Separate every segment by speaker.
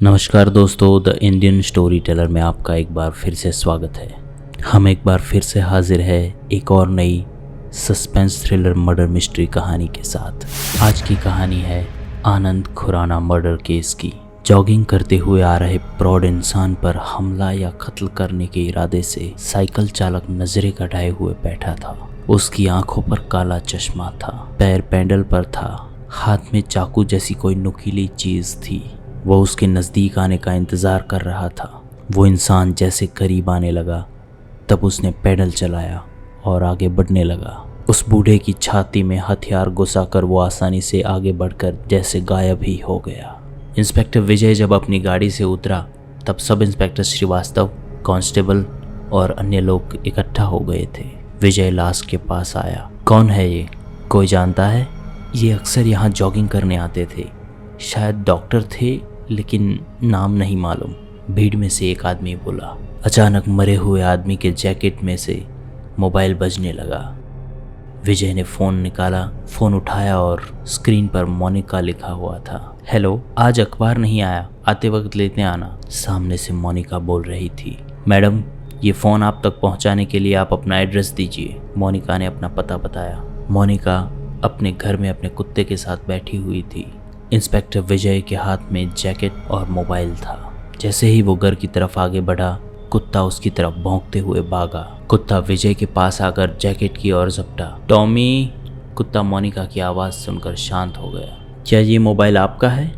Speaker 1: नमस्कार दोस्तों, the Indian story teller में आपका एक बार फिर से स्वागत है। हम एक बार फिर से हाजिर है एक और नई सस्पेंस थ्रिलर मर्डर मिस्ट्री कहानी के साथ। आज की कहानी है आनंद खुराना मर्डर केस की। जॉगिंग करते हुए आ रहे प्रौढ़ इंसान पर हमला या कत्ल करने के इरादे से साइकिल चालक नजरें कटाए हुए बैठा था। उसकी आंखों पर काला चश्मा था, पैर पैडल पर था, हाथ में चाकू जैसी कोई नुकीली चीज थी। वो उसके नज़दीक आने का इंतज़ार कर रहा था। वो इंसान जैसे करीब आने लगा तब उसने पैडल चलाया और आगे बढ़ने लगा। उस बूढ़े की छाती में हथियार घुसाकर वो आसानी से आगे बढ़कर जैसे गायब ही हो गया। इंस्पेक्टर विजय जब अपनी गाड़ी से उतरा तब सब इंस्पेक्टर श्रीवास्तव, कांस्टेबल और अन्य लोग इकट्ठा हो गए थे। विजय लाश के पास आया। कौन है ये? कोई जानता है? ये अक्सर यहाँ जॉगिंग करने आते थे। शायद डॉक्टर थे, लेकिन नाम नहीं मालूम। भीड़ में से एक आदमी बोला। अचानक मरे हुए आदमी के जैकेट में से मोबाइल बजने लगा। विजय ने फ़ोन निकाला, फ़ोन उठाया और स्क्रीन पर मोनिका लिखा हुआ था। हेलो, आज अखबार नहीं आया, आते वक्त लेते आना, सामने से मोनिका बोल रही थी। मैडम, ये फ़ोन आप तक पहुंचाने के लिए आप अपना एड्रेस दीजिए। मोनिका ने अपना पता बताया। मोनिका अपने घर में अपने कुत्ते के साथ बैठी हुई थी। इंस्पेक्टर विजय के हाथ में जैकेट और मोबाइल था। जैसे ही वो घर की तरफ आगे बढ़ा, कुत्ता उसकी तरफ भौंकते हुए भागा। कुत्ता विजय के पास आकर जैकेट की ओर झपटा। टॉमी! कुत्ता मोनिका की आवाज़ सुनकर शांत हो गया। क्या ये मोबाइल आपका है?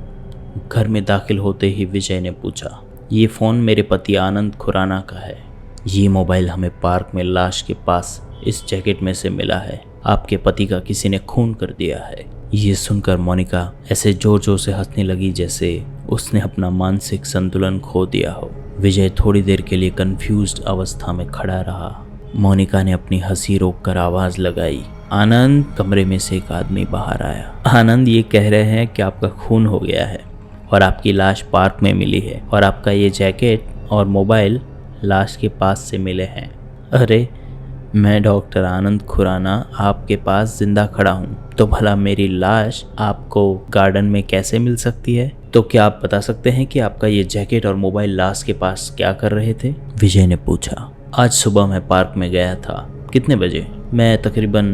Speaker 1: घर में दाखिल होते ही विजय ने पूछा। ये फ़ोन मेरे पति आनंद खुराना का है। ये मोबाइल हमें पार्क में लाश के पास इस जैकेट में से मिला है। आपके पति का किसी ने खून कर दिया है। ये सुनकर मोनिका ऐसे जोर जोर से हंसने लगी जैसे उसने अपना मानसिक संतुलन खो दिया हो। विजय थोड़ी देर के लिए कंफ्यूज्ड अवस्था में खड़ा रहा। मोनिका ने अपनी हंसी रोककर आवाज लगाई। आनंद! कमरे में से एक आदमी बाहर आया। आनंद, ये कह रहे हैं कि आपका खून हो गया है और आपकी लाश पार्क में मिली है और आपका ये जैकेट और मोबाइल लाश के पास से मिले हैं। अरे, मैं डॉक्टर आनंद खुराना आपके पास जिंदा खड़ा हूँ, तो भला मेरी लाश आपको गार्डन में कैसे मिल सकती है? तो क्या आप बता सकते हैं कि आपका ये जैकेट और मोबाइल लाश के पास क्या कर रहे थे? विजय ने पूछा। आज सुबह मैं पार्क में गया था। कितने बजे? मैं तकरीबन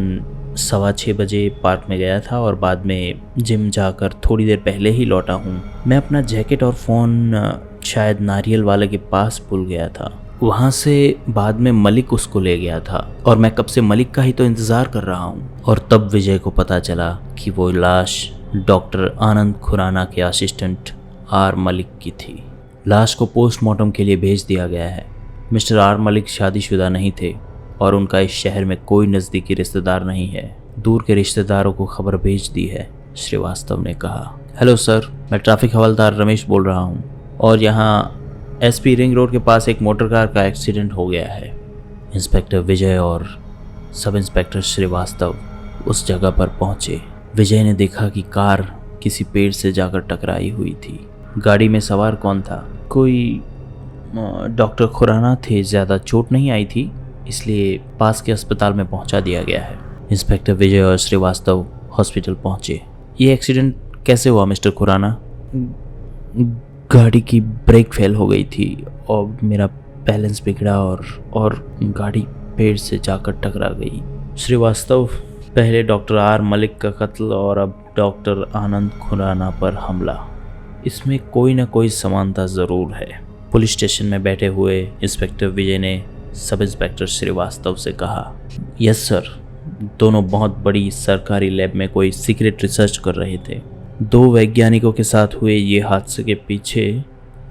Speaker 1: 6:15 बजे पार्क में गया था और बाद में जिम जाकर थोड़ी देर पहले ही लौटा हूँ। मैं अपना जैकेट और फ़ोन शायद नारियल वाले के पास भूल गया था। वहाँ से बाद में मलिक उसको ले गया था और मैं कब से मलिक का ही तो इंतज़ार कर रहा हूँ। और तब विजय को पता चला कि वो लाश डॉक्टर आनंद खुराना के असिस्टेंट आर मलिक की थी। लाश को पोस्टमार्टम के लिए भेज दिया गया है। मिस्टर आर मलिक शादीशुदा नहीं थे और उनका इस शहर में कोई नज़दीकी रिश्तेदार नहीं है। दूर के रिश्तेदारों को खबर भेज दी है, श्रीवास्तव ने कहा। हेलो सर, मैं ट्रैफिक हवलदार रमेश बोल रहा हूँ और यहाँ एसपी रिंग रोड के पास एक मोटर कार का एक्सीडेंट हो गया है। इंस्पेक्टर विजय और सब इंस्पेक्टर श्रीवास्तव उस जगह पर पहुंचे। विजय ने देखा कि कार किसी पेड़ से जाकर टकराई हुई थी। गाड़ी में सवार कौन था? कोई डॉक्टर खुराना थे। ज़्यादा चोट नहीं आई थी, इसलिए पास के अस्पताल में पहुंचा दिया गया है। इंस्पेक्टर विजय और श्रीवास्तव हॉस्पिटल पहुंचे। ये एक्सीडेंट कैसे हुआ मिस्टर खुराना? गाड़ी की ब्रेक फेल हो गई थी और मेरा बैलेंस बिगड़ा और गाड़ी पेड़ से जाकर टकरा गई। श्रीवास्तव, पहले डॉक्टर आर मलिक का कत्ल और अब डॉक्टर आनंद खुराना पर हमला, इसमें कोई ना कोई समानता ज़रूर है। पुलिस स्टेशन में बैठे हुए इंस्पेक्टर विजय ने सब इंस्पेक्टर श्रीवास्तव से कहा। यस सर, दोनों बहुत बड़ी सरकारी लैब में कोई सीक्रेट रिसर्च कर रहे थे। 2 वैज्ञानिकों के साथ हुए ये हादसे के पीछे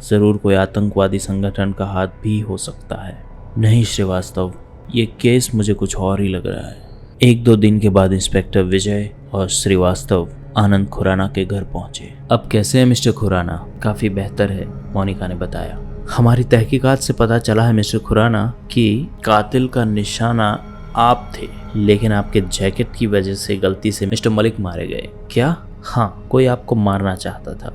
Speaker 1: ज़रूर कोई आतंकवादी संगठन का हाथ भी हो सकता है। नहीं श्रीवास्तव, ये केस मुझे कुछ और ही लग रहा है। 1-2 दिन के बाद इंस्पेक्टर विजय और श्रीवास्तव आनंद खुराना के घर पहुंचे। अब कैसे है मिस्टर खुराना? काफ़ी बेहतर है, मोनिका ने बताया। हमारी तहकीकात से पता चला है मिस्टर खुराना कि कातिल का निशाना आप थे, लेकिन आपके जैकेट की वजह से गलती से मिस्टर मलिक मारे गए। क्या? हाँ, कोई आपको मारना चाहता था,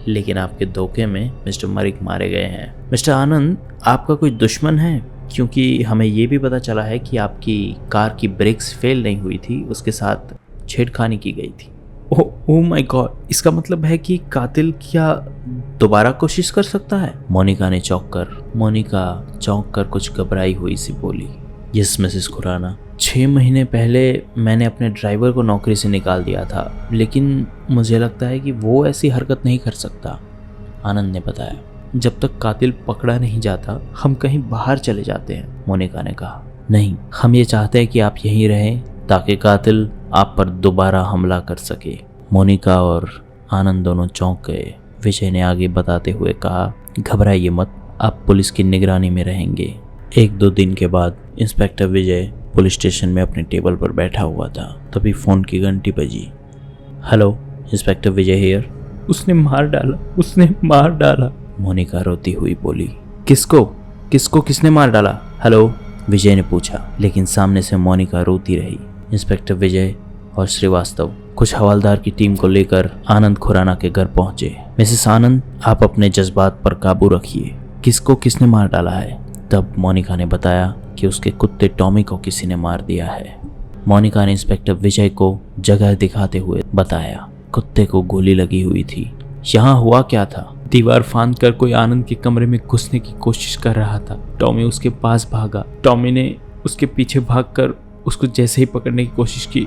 Speaker 1: लेकिन आपके धोखे में मिस्टर मलिक मारे गए हैं। मिस्टर आनंद, आपका कोई दुश्मन है? क्योंकि हमें ये भी पता चला है कि आपकी कार की ब्रेक्स फेल नहीं हुई थी, उसके साथ छेड़खानी की गई थी। ओ माय गॉड, इसका मतलब है कि कातिल क्या दोबारा कोशिश कर सकता है? मोनिका चौंक कर कुछ घबराई हुई सी बोली, यस मिसेस खुराना, 6 महीने पहले मैंने अपने ड्राइवर को नौकरी से निकाल दिया था, लेकिन मुझे लगता है कि वो ऐसी हरकत नहीं कर सकता। आनंद ने बताया, जब तक कातिल पकड़ा नहीं जाता हम कहीं बाहर चले जाते हैं। मोनिका ने कहा, नहीं, हम ये चाहते हैं कि आप यहीं रहें ताकि कातिल आप पर दोबारा हमला कर सके। मोनिका और आनंद दोनों चौंक गए। विजय ने आगे बताते हुए कहा, घबराइए मत, आप पुलिस की निगरानी में रहेंगे। 1-2 दिन के बाद इंस्पेक्टर विजय पुलिस स्टेशन में अपने टेबल पर बैठा हुआ था। तभी फोन की घंटी बजी। Hello, inspector Vijay here. उसने मार डाला, मोनिका रोती हुई बोली। किसको किसने मार डाला? हेलो, विजय ने पूछा, लेकिन सामने से मोनिका रोती रही। इंस्पेक्टर विजय और श्रीवास्तव कुछ हवलदार की टीम को लेकर आनंद खुराना के घर पहुंचे। मिसेस आनंद, आप अपने जज्बात पर काबू रखिए। किसने मार डाला है? तब मोनिका ने बताया कि उसके कुत्ते टॉमी को किसी ने मार दिया है। मोनिका ने इंस्पेक्टर विजय को जगह दिखाते हुए बताया, कुत्ते को गोली लगी हुई थी। यहाँ हुआ क्या था? दीवार फांद कर कोई आनंद के कमरे में घुसने की कोशिश कर रहा था। टॉमी उसके पास भागा। टॉमी ने उसके पीछे भागकर उसको जैसे ही पकड़ने की कोशिश की,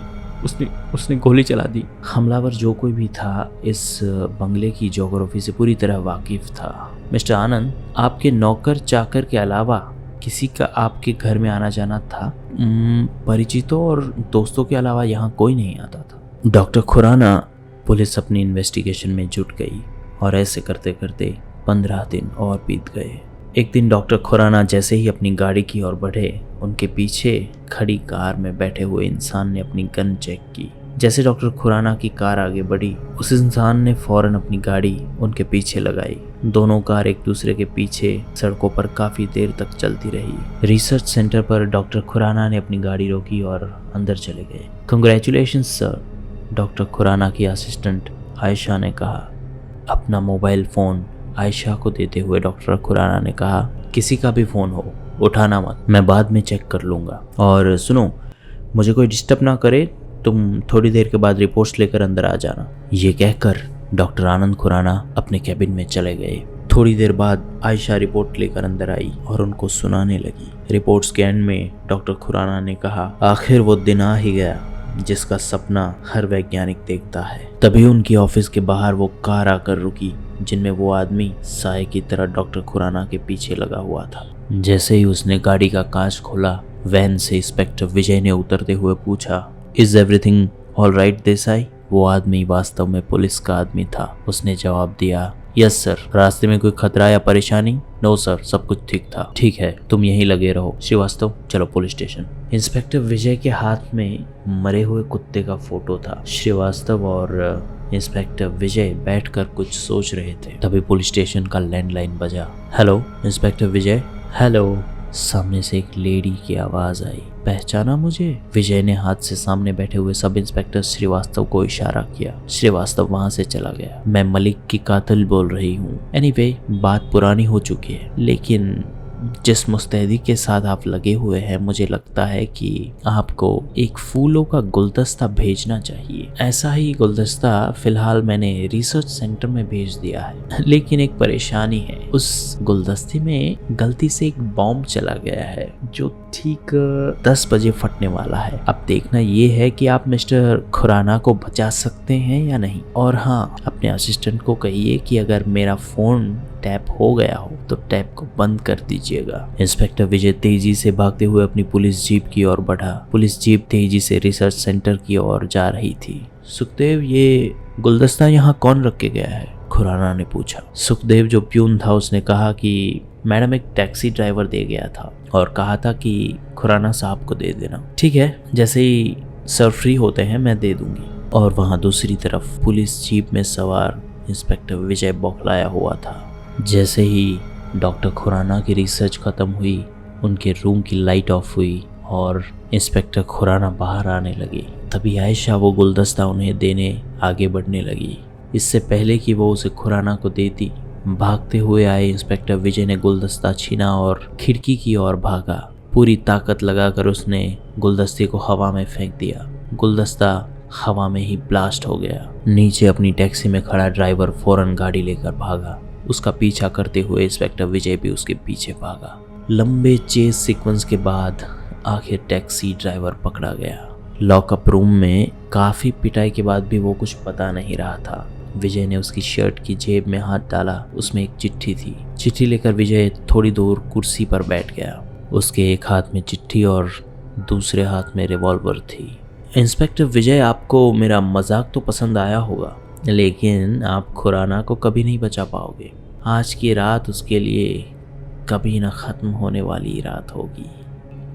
Speaker 1: उसने गोली चला दी। हमलावर जो कोई भी था इस बंगले की ज्योग्राफी से पूरी तरह वाकिफ था। मिस्टर आनंद, आपके नौकर चाकर के अलावा किसी का आपके घर में आना जाना था? परिचितों और दोस्तों के अलावा यहाँ कोई नहीं आता था। डॉक्टर खुराना, पुलिस अपनी इन्वेस्टिगेशन में जुट गई और ऐसे करते करते 15 दिन और बीत गए। एक दिन डॉक्टर खुराना जैसे ही अपनी गाड़ी की ओर बढ़े, उनके पीछे खड़ी कार में बैठे हुए इंसान ने अपनी गन चेक की। जैसे डॉक्टर खुराना की कार आगे बढ़ी, उस इंसान ने फौरन अपनी गाड़ी उनके पीछे लगाई। दोनों कार एक दूसरे के पीछे सड़कों पर काफी देर तक चलती रही। रिसर्च सेंटर पर डॉक्टर खुराना ने अपनी गाड़ी रोकी और अंदर चले गए। कंग्रेचुलेशंस सर, डॉक्टर खुराना की असिस्टेंट आयशा ने कहा। अपना मोबाइल फ़ोन आयशा को देते हुए डॉक्टर खुराना ने कहा, किसी का भी फ़ोन हो उठाना मत, मैं बाद में चेक कर लूँगा। और सुनो, मुझे कोई डिस्टर्ब ना करे, तुम थोड़ी देर के बाद रिपोर्ट्स लेकर अंदर आ जाना। ये कहकर डॉक्टर आनंद खुराना अपने कैबिन में चले गए। थोड़ी देर बाद आयशा रिपोर्ट लेकर अंदर आई और उनको सुनाने लगी। रिपोर्ट्स के एंड में डॉक्टर खुराना ने कहा, आखिर वो दिन आ ही गया जिसका सपना हर वैज्ञानिक देखता है। तभी उनकी ऑफिस के बाहर वो कार आकर रुकी जिनमें वो आदमी साए की तरह डॉक्टर खुराना के पीछे लगा हुआ था। जैसे ही उसने गाड़ी का कांच खोला, वैन से इंस्पेक्टर विजय ने उतरते हुए पूछा, is everything all right Desai? वो आदमी वास्तव में पुलिस का आदमी था। उसने जवाब दिया, यस सर। रास्ते में कोई खतरा या परेशानी? नो सर, सब कुछ ठीक था। ठीक है, तुम यहीं लगे रहो। श्रीवास्तव, चलो पुलिस स्टेशन। इंस्पेक्टर विजय के हाथ में मरे हुए कुत्ते का फोटो था। श्रीवास्तव और इंस्पेक्टर विजय बैठकर कुछ सोच रहे थे। तभी पुलिस स्टेशन का लैंडलाइन बजा। हेलो इंस्पेक्टर विजय। हेलो। सामने से एक लेडी की आवाज आई। पहचाना मुझे? विजय ने हाथ से सामने बैठे हुए सब इंस्पेक्टर श्रीवास्तव को इशारा किया। श्रीवास्तव वहां से चला गया। मैं मलिक की कातिल बोल रही हूँ। एनीवे, बात पुरानी हो चुकी है, लेकिन जिस मुस्तैदी के साथ आप लगे हुए हैं, मुझे लगता है कि आपको एक फूलों का गुलदस्ता भेजना चाहिए। ऐसा ही गुलदस्ता फिलहाल मैंने रिसर्च सेंटर में भेज दिया है, लेकिन एक परेशानी है। उस गुलदस्ते में गलती से एक बॉम्ब चला गया है जो ठीक 10 बजे फटने वाला है। अब देखना ये है कि आप मिस्टर खुराना को बचा सकते हैं या नहीं। और हाँ, अपने असिस्टेंट को कहिए कि अगर मेरा फोन टैप हो गया हो तो टैप को बंद कर दीजिएगा। इंस्पेक्टर विजय तेजी से भागते हुए अपनी पुलिस जीप की ओर बढ़ा। पुलिस जीप तेजी से रिसर्च सेंटर की ओर जा रही थी। सुखदेव, ये गुलदस्ता यहाँ कौन रख के गया है? खुराना ने पूछा। सुखदेव जो प्यून था, उसने कहा कि मैडम एक टैक्सी ड्राइवर दे गया था और कहा था कि खुराना साहब को दे देना। ठीक है, जैसे ही सर फ्री होते हैं मैं दे दूंगी। और वहाँ दूसरी तरफ पुलिस जीप में सवार इंस्पेक्टर विजय बौखलाया हुआ था। जैसे ही डॉक्टर खुराना की रिसर्च खत्म हुई, उनके रूम की लाइट ऑफ हुई और इंस्पेक्टर खुराना बाहर आने लगे। तभी आयशा वो गुलदस्ता उन्हें देने आगे बढ़ने लगी। इससे पहले कि वो उसे खुराना को देती, भागते हुए आए इंस्पेक्टर विजय ने गुलदस्ता छीना और खिड़की की ओर भागा। पूरी ताकत लगाकर उसने गुलदस्ते को हवा में फेंक दिया। गुलदस्ता हवा में ही ब्लास्ट हो गया। नीचे अपनी टैक्सी में खड़ा ड्राइवर फौरन गाड़ी लेकर भागा। उसका पीछा करते हुए इंस्पेक्टर विजय भी उसके पीछे भागा। लंबे चेस सीक्वेंस के बाद आखिर टैक्सी ड्राइवर पकड़ा गया। लॉकअप रूम में काफ़ी पिटाई के बाद भी वो कुछ बता नहीं रहा था। विजय ने उसकी शर्ट की जेब में हाथ डाला। उसमें एक चिट्ठी थी। चिट्ठी लेकर विजय थोड़ी दूर कुर्सी पर बैठ गया। उसके एक हाथ में चिट्ठी और दूसरे हाथ में रिवॉल्वर थी। इंस्पेक्टर विजय, आपको मेरा मजाक तो पसंद आया होगा, लेकिन आप खुराना को कभी नहीं बचा पाओगे। आज की रात उसके लिए कभी ना ख़त्म होने वाली रात होगी।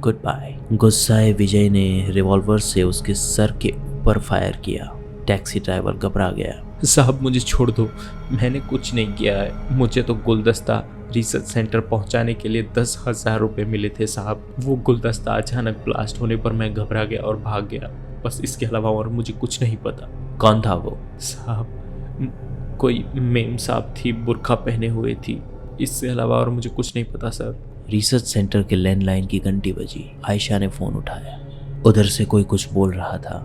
Speaker 1: Goodbye. गुस्साए विजय ने रिवॉल्वर से उसके सर के ऊपर फायर किया। टैक्सी ड्राइवर घबरा गया।
Speaker 2: साहब मुझे छोड़ दो, मैंने कुछ नहीं किया है। मुझे तो गुलदस्ता रिसर्च सेंटर पहुंचाने के लिए 10,000 रुपये मिले थे साहब। वो गुलदस्ता अचानक ब्लास्ट होने पर मैं घबरा गया और भाग गया। बस इसके अलावा और मुझे कुछ नहीं पता।
Speaker 1: कौन था वो?
Speaker 2: साहब कोई मेम साहब थी, बुर्का पहने हुए थी। इससे अलावा और मुझे कुछ नहीं पता सर।
Speaker 1: रिसर्च सेंटर के लैंडलाइन की घंटी बजी। आयशा ने फ़ोन उठाया। उधर से कोई कुछ बोल रहा था।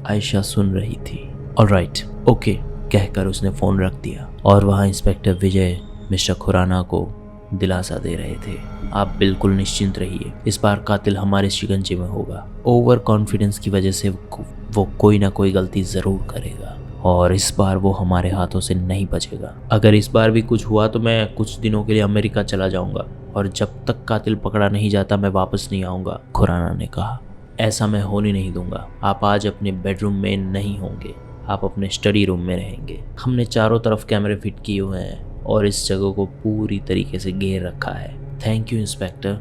Speaker 1: आयशा सुन रही थी। ऑलराइट, ओके कहकर उसने फ़ोन रख दिया और वहाँ इंस्पेक्टर विजय मिस्टर खुराना को दिलासा दे रहे थे। आप बिल्कुल निश्चिंत रहिए, इस बार कातिल हमारे शिकंजे में होगा। ओवर कॉन्फिडेंस की वजह से वो कोई ना कोई गलती ज़रूर करेगा और इस बार वो हमारे हाथों से नहीं बचेगा। अगर इस बार भी कुछ हुआ तो मैं कुछ दिनों के लिए अमेरिका चला जाऊंगा और जब तक कातिल पकड़ा नहीं जाता मैं वापस नहीं आऊँगा, खुराना ने कहा। ऐसा मैं होने नहीं दूंगा। आप आज अपने बेडरूम में नहीं होंगे, आप अपने स्टडी रूम में रहेंगे। हमने चारों तरफ कैमरे फिट किए हुए हैं और इस जगह को पूरी तरीके से घेर रखा है। थैंक यू इंस्पेक्टर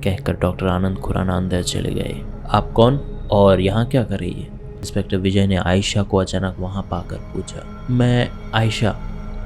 Speaker 1: कहकर डॉक्टर आनंद खुराना अंदर चले गए। आप कौन और यहाँ क्या कर रही है? इंस्पेक्टर विजय ने आयशा को अचानक वहाँ पाकर पूछा। मैं आयशा,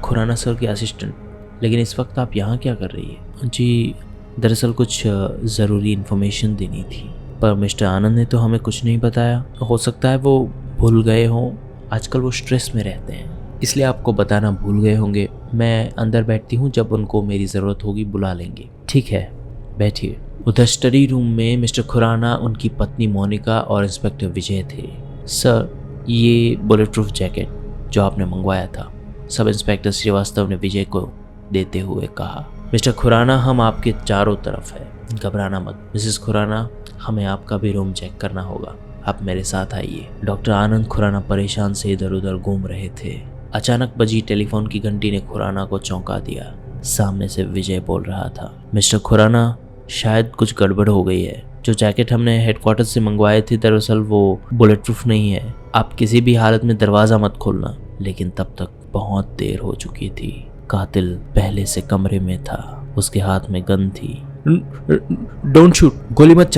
Speaker 1: खुराना सर की असिस्टेंट। लेकिन इस वक्त आप यहाँ क्या कर रही है? जी दरअसल कुछ ज़रूरी इन्फॉर्मेशन देनी थी, पर मिस्टर आनंद ने तो हमें कुछ नहीं बताया। हो सकता है वो भूल गए हों, आजकल वो स्ट्रेस में रहते हैं, इसलिए आपको बताना भूल गए होंगे। मैं अंदर बैठती हूँ, जब उनको मेरी ज़रूरत होगी बुला लेंगे। ठीक है, बैठिए। उधर स्टडी रूम में मिस्टर खुराना, उनकी पत्नी मोनिका और इंस्पेक्टर विजय थे। सर, ये बुलेट प्रूफ जैकेट जो आपने मंगवाया था, सब इंस्पेक्टर श्रीवास्तव ने विजय को देते हुए कहा। मिस्टर खुराना, हम आपके चारों तरफ है, घबराना मत। मिसेस खुराना, हमें आपका भी रूम चेक करना होगा, आप मेरे साथ आइए। डॉक्टर आनंद खुराना परेशान से इधर उधर घूम रहे थे। अचानक बजी टेलीफोन की घंटी ने खुराना को चौंका दिया। सामने से विजय बोल रहा था। मिस्टर खुराना, शायद कुछ गड़बड़ हो गई है। जो जैकेट हमने हेडक्वार्टर से मंगवाए थे, दरअसल वो बुलेट प्रूफ नहीं है। आप किसी भी हालत में दरवाज़ा मत खोलना। लेकिन तब तक बहुत देर हो चुकी थी। कातिल पहले से कमरे में था, उसके हाथ में गन थी।
Speaker 2: डोंट शूट, गोली मत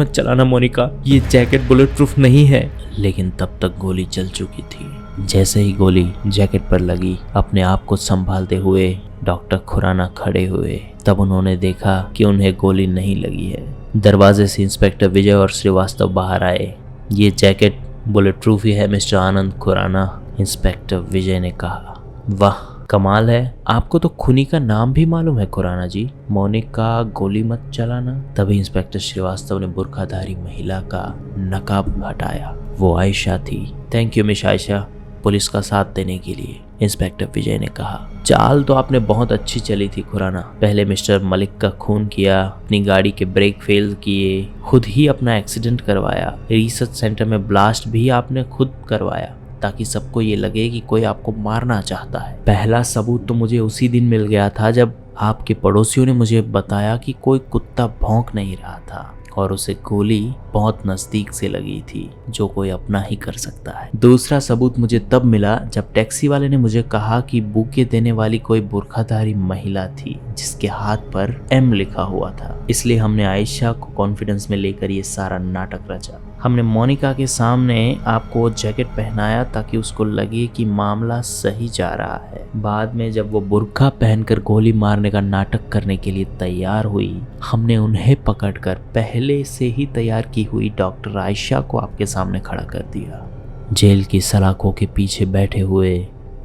Speaker 2: चलाना मोनिका, ये जैकेट बुलेट प्रूफ नहीं है।
Speaker 1: लेकिन तब तक गोली चल चुकी थी। जैसे ही गोली जैकेट पर लगी, अपने आप को संभालते हुए डॉक्टर खुराना खड़े हुए। तब उन्होंने देखा कि उन्हें गोली नहीं लगी है। दरवाजे से इंस्पेक्टर विजय और श्रीवास्तव बाहर आए। ये जैकेट बुलेट प्रूफ ही है मिस्टर आनंद खुराना, इंस्पेक्टर विजय ने कहा। वाह, कमाल है, आपको तो खूनी का नाम भी मालूम है खुराना जी। मोनिका, गोली मत चलाना। तभी इंस्पेक्टर श्रीवास्तव ने बुर्खाधारी महिला का नकाब हटाया। वो आयशा थी। Thank you miss Ayesha, police का साथ देने के लिए, इंस्पेक्टर विजय ने कहा। चाल तो आपने बहुत अच्छी चली थी खुराना। पहले मिस्टर मलिक का खून किया, अपनी गाड़ी के ब्रेक फेल किए, खुद ही अपना एक्सीडेंट करवाया, रिसर्च सेंटर में ब्लास्ट भी आपने खुद करवाया, ताकि सबको ये लगे कि कोई आपको मारना चाहता है। पहला सबूत तो मुझे उसी दिन मिल गया था जब आपके पड़ोसियों ने मुझे बताया कि कोई कुत्ता भौंक नहीं रहा था और उसे गोली बहुत नज़दीक से लगी थी, जो कोई अपना ही कर सकता है। दूसरा सबूत मुझे तब मिला जब टैक्सी वाले ने मुझे कहा कि बुके देने वाली कोई बुर्खाधारी महिला थी जिसके हाथ पर एम लिखा हुआ था। इसलिए हमने आयशा को कॉन्फिडेंस में लेकर ये सारा नाटक रचा। हमने मोनिका के सामने आपको वो जैकेट पहनाया ताकि उसको लगे कि मामला सही जा रहा है। बाद में जब वो बुर्का पहनकर गोली मारने का नाटक करने के लिए तैयार हुई, हमने उन्हें पकड़कर पहले से ही तैयार की हुई डॉक्टर आयशा को आपके सामने खड़ा कर दिया। जेल की सलाखों के पीछे बैठे हुए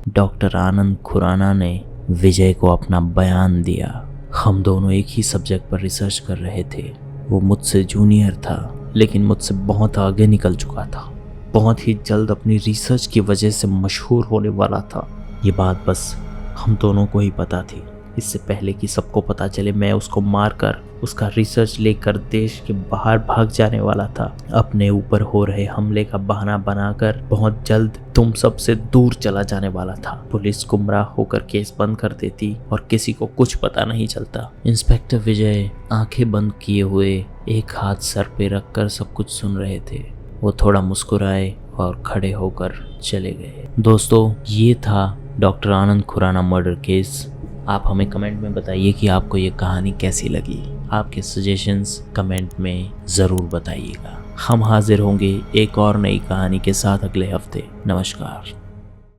Speaker 1: डॉक्टर आनंद खुराना ने विजय को अपना बयान दिया। हम दोनों एक ही सब्जेक्ट पर रिसर्च कर रहे थे। वो मुझसे जूनियर था, लेकिन मुझसे बहुत आगे निकल चुका था।
Speaker 2: बहुत ही जल्द अपनी रिसर्च की वजह से मशहूर होने वाला था। ये बात बस हम दोनों को ही पता थी। इससे पहले कि सबको पता चले, मैं उसको मारकर उसका रिसर्च लेकर देश के बाहर भाग जाने वाला था। अपने ऊपर हो रहे हमले का बहाना बनाकर बहुत जल्द तुम सबसे दूर चला जाने वाला था। पुलिस गुमराह होकर केस बंद कर देती और किसी को कुछ पता नहीं चलता। इंस्पेक्टर विजय आंखें बंद किए हुए एक हाथ सर पे रखकर सब कुछ सुन रहे थे। वो थोड़ा मुस्कुराए और खड़े होकर चले गए। दोस्तों, ये था डॉक्टर आनंद खुराना मर्डर केस। आप हमें कमेंट में बताइए कि आपको ये कहानी कैसी लगी। आपके सजेशंस कमेंट में ज़रूर बताइएगा। हम हाजिर होंगे एक और नई कहानी के साथ अगले हफ्ते। नमस्कार।